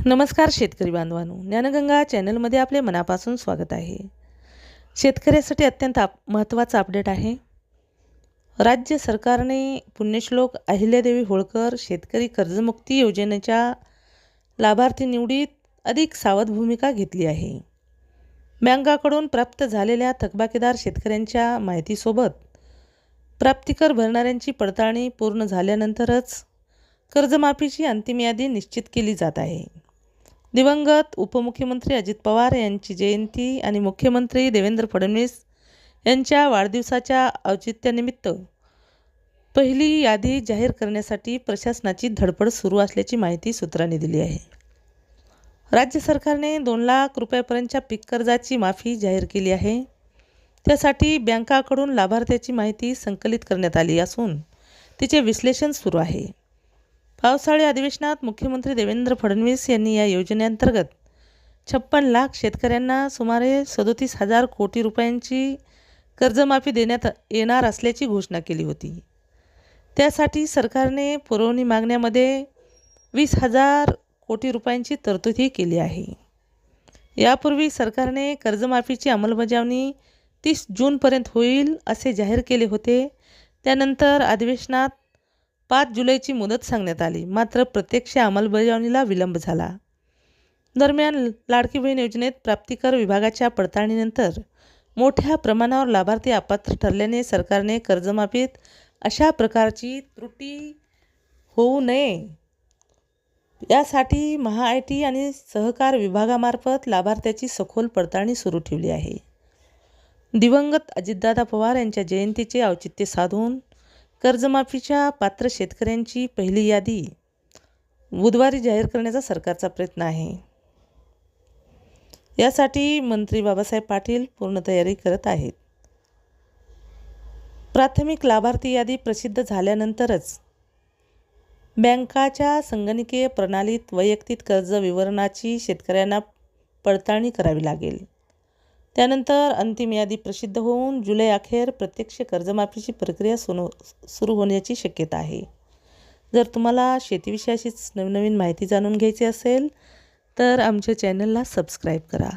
नमस्कार शेतकरी बांधवांनो, ज्ञानगंगा चॅनलमध्ये आपले मनापासून स्वागत आहे. शेतकऱ्यासाठी अत्यंत महत्त्वाचा अपडेट आहे. राज्य सरकारने पुण्यश्लोक अहिल्यादेवी होळकर शेतकरी कर्जमुक्ती योजनेच्या लाभार्थी निवडीत अधिक सावध भूमिका घेतली आहे. बँकाकडून प्राप्त झालेल्या थकबाकीदार शेतकऱ्यांच्या माहितीसोबत प्राप्तिकर भरणाऱ्यांची पडताळणी पूर्ण झाल्यानंतरच कर्जमाफीची अंतिम यादी निश्चित केली जात आहे. दिवंगत उपमुख्यमंत्री अजित पवार यांची जयंती आणि मुख्यमंत्री देवेंद्र फडणवीस यांच्या वाढदिवसाच्या औचित्यानिमित्त पहिली यादी जाहीर करण्यासाठी प्रशासनाची धडपड सुरू असल्याची माहिती सूत्रांनी दिली आहे. राज्य सरकारने 2 लाख रुपयांपर्यंतच्या पीक कर्जाची माफी जाहीर केली आहे. त्यासाठी बँकाकडून लाभार्थ्याची माहिती संकलित करण्यात आली असून तिचे विश्लेषण सुरू आहे. पावसाळी अधिवेशनात मुख्यमंत्री देवेंद्र फडणवीस यांनी या योजनेअंतर्गत 56 लाख शेतकऱ्यांना सुमारे 37,000 कोटी रुपयांची कर्जमाफी देण्यात येणार असल्याची घोषणा केली होती. त्यासाठी सरकारने पुरवणी मागण्यामध्ये 20,000 कोटी रुपयांची तरतूदही केली आहे. यापूर्वी सरकारने कर्जमाफीची अंमलबजावणी 30 जूनपर्यंत होईल असे जाहीर केले होते. त्यानंतर अधिवेशनात 5 जुलैची मुदत सांगण्यात आली. मात्र प्रत्यक्ष अंमलबजावणीला विलंब झाला. दरम्यान लाडकी बहीण योजनेत प्राप्तिकर विभागाच्या पडताळणीनंतर मोठ्या प्रमाणावर लाभार्थी अपात्र ठरल्याने सरकारने कर्जमाफीत अशा प्रकारची त्रुटी होऊ नये यासाठी महाआयटी आणि सहकार विभागामार्फत लाभार्थ्याची सखोल पडताळणी सुरू ठेवली आहे. दिवंगत अजितदादा पवार यांच्या जयंतीचे औचित्य साधून कर्जमाफीच्या पात्र शेतकऱ्यांची पहिली यादी बुधवारी जाहीर करण्याचा सरकारचा प्रयत्न आहे. यासाठी मंत्री बाबासाहेब पाटील पूर्ण तयारी करत आहेत. प्राथमिक लाभार्थी यादी प्रसिद्ध झाल्यानंतरच बँकाच्या संगणकीय प्रणालीत वैयक्तिक कर्ज विवरणाची शेतकऱ्यांना पडताळणी करावी लागेल. त्यानंतर अंतिम यादी प्रसिद्ध होऊन जुलै अखेर प्रत्यक्ष कर्जमाफीची प्रक्रिया सुरू होण्याची शक्यता आहे. जर तुम्हाला शेतीविषयीच नवीन माहिती जाणून घ्यायची असेल तर आमच्या चॅनलला सबस्क्राईब करा.